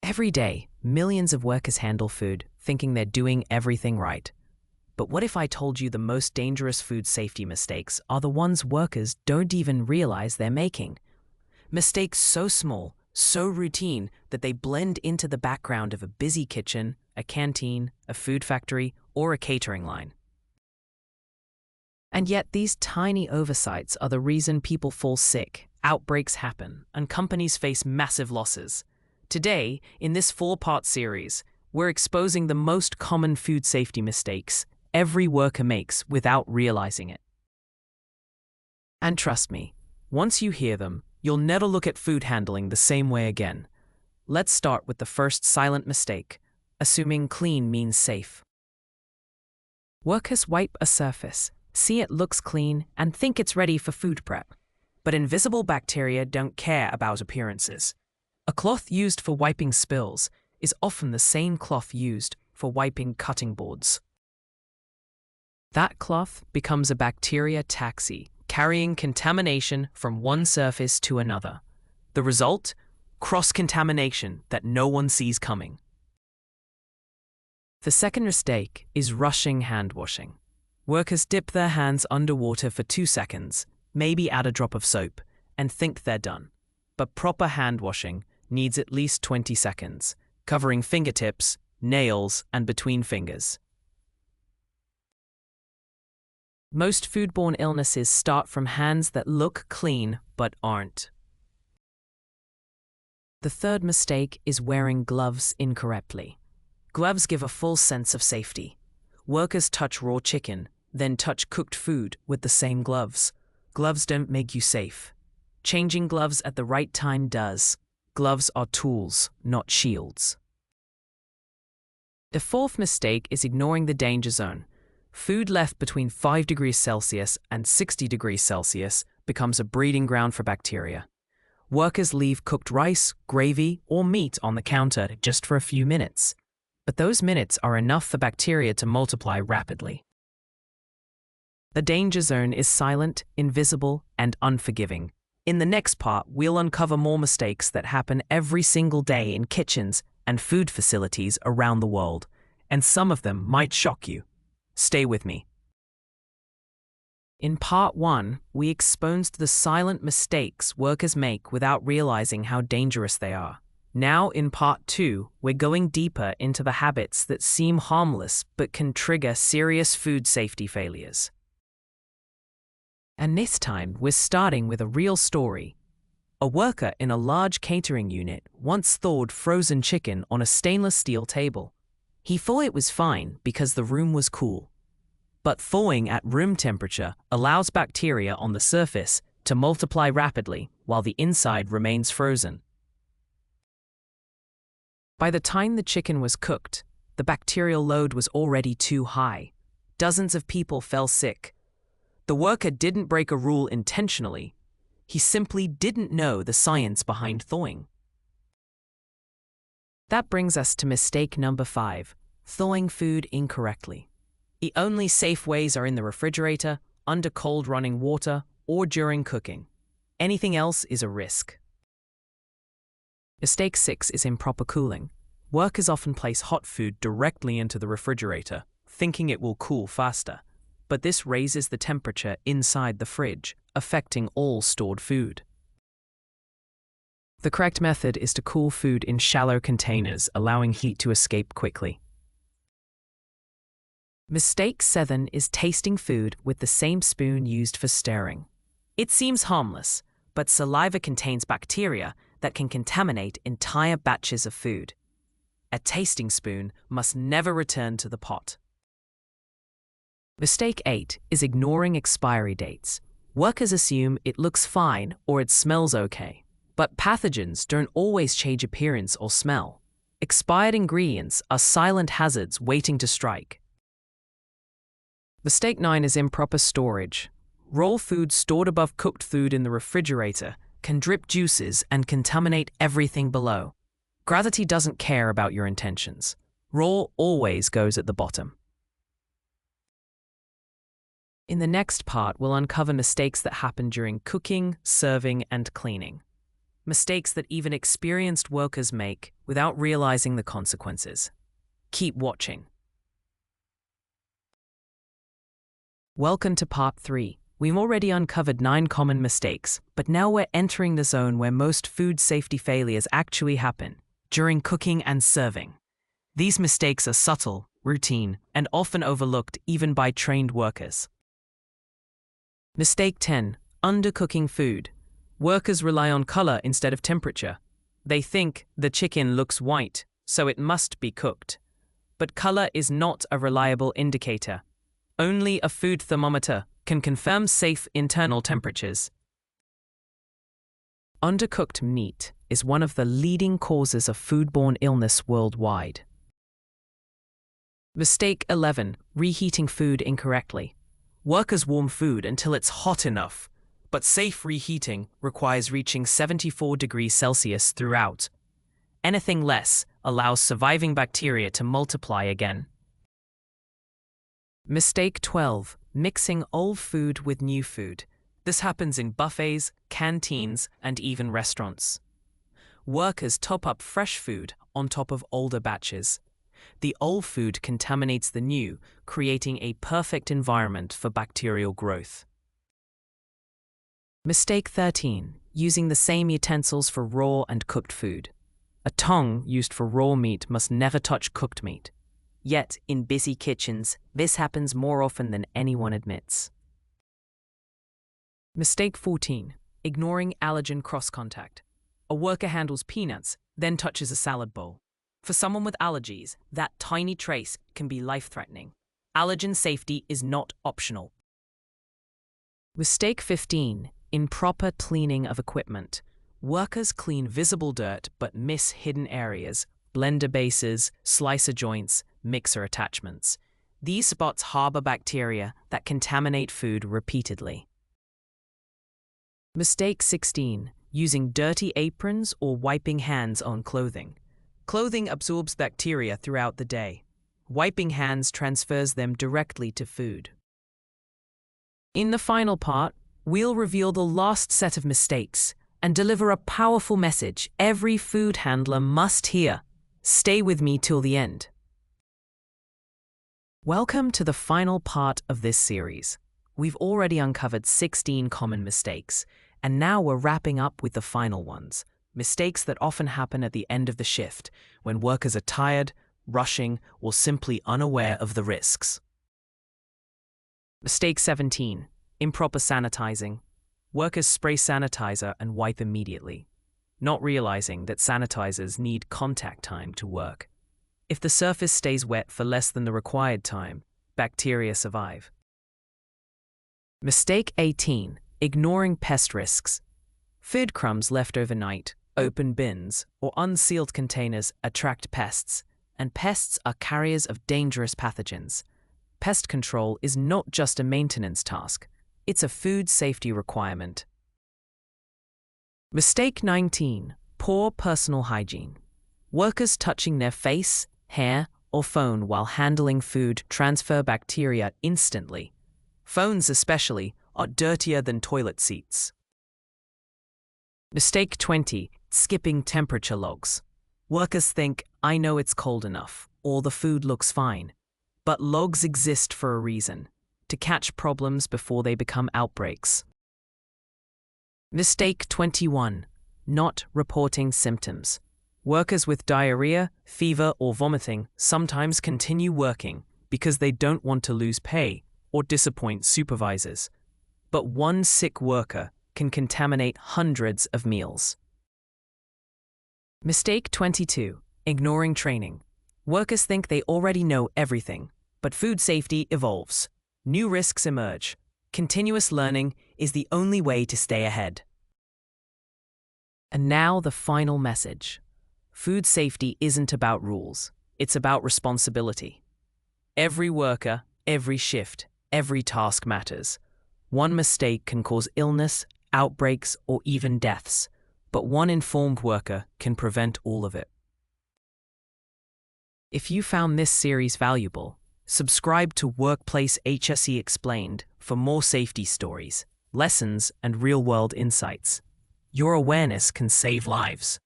Every day, millions of workers handle food, thinking they're doing everything right. But what if I told you the most dangerous food safety mistakes are the ones workers don't even realize they're making? Mistakes so small, so routine, that they blend into the background of a busy kitchen, a canteen, a food factory, or a catering line. And yet these tiny oversights are the reason people fall sick, outbreaks happen, and companies face massive losses. Today, in this 4-part series, we're exposing the most common food safety mistakes every worker makes without realizing it. And trust me, once you hear them, you'll never look at food handling the same way again. Let's start with the first silent mistake, assuming clean means safe. Workers wipe a surface, see it looks clean, and think it's ready for food prep. But invisible bacteria don't care about appearances. A cloth used for wiping spills is often the same cloth used for wiping cutting boards. That cloth becomes a bacteria taxi, carrying contamination from one surface to another. The result? Cross-contamination that no one sees coming. The second mistake is rushing hand washing. Workers dip their hands underwater for 2 seconds, maybe add a drop of soap, and think they're done. But proper hand washing needs at least 20 seconds, covering fingertips, nails, and between fingers. Most foodborne illnesses start from hands that look clean but aren't. The third mistake is wearing gloves incorrectly. Gloves give a false sense of safety. Workers touch raw chicken, then touch cooked food with the same gloves. Gloves don't make you safe. Changing gloves at the right time does. Gloves are tools, not shields. The fourth mistake is ignoring the danger zone. Food left between 5 degrees Celsius and 60 degrees Celsius becomes a breeding ground for bacteria. Workers leave cooked rice, gravy, or meat on the counter just for a few minutes. But those minutes are enough for bacteria to multiply rapidly. The danger zone is silent, invisible, and unforgiving. In the next part, we'll uncover more mistakes that happen every single day in kitchens and food facilities around the world, and some of them might shock you. Stay with me. In part 1, we exposed the silent mistakes workers make without realizing how dangerous they are. Now, in part 2, we're going deeper into the habits that seem harmless but can trigger serious food safety failures. And this time, we're starting with a real story. A worker in a large catering unit once thawed frozen chicken on a stainless steel table. He thought it was fine because the room was cool. But thawing at room temperature allows bacteria on the surface to multiply rapidly while the inside remains frozen. By the time the chicken was cooked, the bacterial load was already too high. Dozens of people fell sick. The worker didn't break a rule intentionally. He simply didn't know the science behind thawing. That brings us to mistake number 5, thawing food incorrectly. The only safe ways are in the refrigerator, under cold running water, or during cooking. Anything else is a risk. Mistake 6 is improper cooling. Workers often place hot food directly into the refrigerator, thinking it will cool faster. But this raises the temperature inside the fridge, affecting all stored food. The correct method is to cool food in shallow containers, allowing heat to escape quickly. Mistake 7 is tasting food with the same spoon used for stirring. It seems harmless, but saliva contains bacteria that can contaminate entire batches of food. A tasting spoon must never return to the pot. Mistake 8 is ignoring expiry dates. Workers assume it looks fine or it smells okay. But pathogens don't always change appearance or smell. Expired ingredients are silent hazards waiting to strike. Mistake 9 is improper storage. Raw food stored above cooked food in the refrigerator can drip juices and contaminate everything below. Gravity doesn't care about your intentions. Raw always goes at the bottom. In the next part, we'll uncover mistakes that happen during cooking, serving, and cleaning. mistakes that even experienced workers make without realizing the consequences. Keep watching. Welcome to Part 3. We've already uncovered 9 common mistakes, but now we're entering the zone where most food safety failures actually happen, during cooking and serving. These mistakes are subtle, routine, and often overlooked even by trained workers. Mistake 10. Undercooking food. Workers rely on color instead of temperature. They think the chicken looks white, so it must be cooked. But color is not a reliable indicator. Only a food thermometer can confirm safe internal temperatures. Undercooked meat is one of the leading causes of foodborne illness worldwide. Mistake 11. Reheating food incorrectly. Workers warm food until it's hot enough, but safe reheating requires reaching 74 degrees Celsius throughout. Anything less allows surviving bacteria to multiply again. Mistake 12. Mixing old food with new food. This happens in buffets, canteens, and even restaurants. Workers top up fresh food on top of older batches. The old food contaminates the new, creating a perfect environment for bacterial growth. Mistake 13. Using the same utensils for raw and cooked food. A tongue used for raw meat must never touch cooked meat. Yet, in busy kitchens, this happens more often than anyone admits. Mistake 14. Ignoring allergen cross-contact. A worker handles peanuts, then touches a salad bowl. For someone with allergies, that tiny trace can be life-threatening. Allergen safety is not optional. Mistake 15. Improper cleaning of equipment. Workers clean visible dirt but miss hidden areas, blender bases, slicer joints, mixer attachments. These spots harbor bacteria that contaminate food repeatedly. Mistake 16. Using dirty aprons or wiping hands on clothing. Clothing absorbs bacteria throughout the day. Wiping hands transfers them directly to food. In the final part, we'll reveal the last set of mistakes and deliver a powerful message every food handler must hear. Stay with me till the end. Welcome to the final part of this series. We've already uncovered 16 common mistakes, and now we're wrapping up with the final ones. Mistakes that often happen at the end of the shift, when workers are tired, rushing, or simply unaware of the risks. Mistake 17. Improper sanitizing. Workers spray sanitizer and wipe immediately, not realizing that sanitizers need contact time to work. If the surface stays wet for less than the required time, bacteria survive. Mistake 18. Ignoring pest risks. Food crumbs left overnight, open bins, or unsealed containers attract pests, and pests are carriers of dangerous pathogens. Pest control is not just a maintenance task, it's a food safety requirement. Mistake 19. Poor personal hygiene. Workers touching their face, hair, or phone while handling food transfer bacteria instantly. Phones especially are dirtier than toilet seats. Mistake 20. Skipping temperature logs. Workers think, I know it's cold enough, or the food looks fine. But logs exist for a reason, to catch problems before they become outbreaks. Mistake 21. Not reporting symptoms. Workers with diarrhea, fever, or vomiting sometimes continue working because they don't want to lose pay or disappoint supervisors. But one sick worker can contaminate hundreds of meals. Mistake 22. Ignoring training. Workers think they already know everything, but food safety evolves. New risks emerge. Continuous learning is the only way to stay ahead. And now the final message. Food safety isn't about rules, it's about responsibility. Every worker, every shift, every task matters. One mistake can cause illness, outbreaks, or even deaths, but one informed worker can prevent all of it. If you found this series valuable, subscribe to Workplace HSE Explained for more safety stories, lessons, and real-world insights. Your awareness can save lives.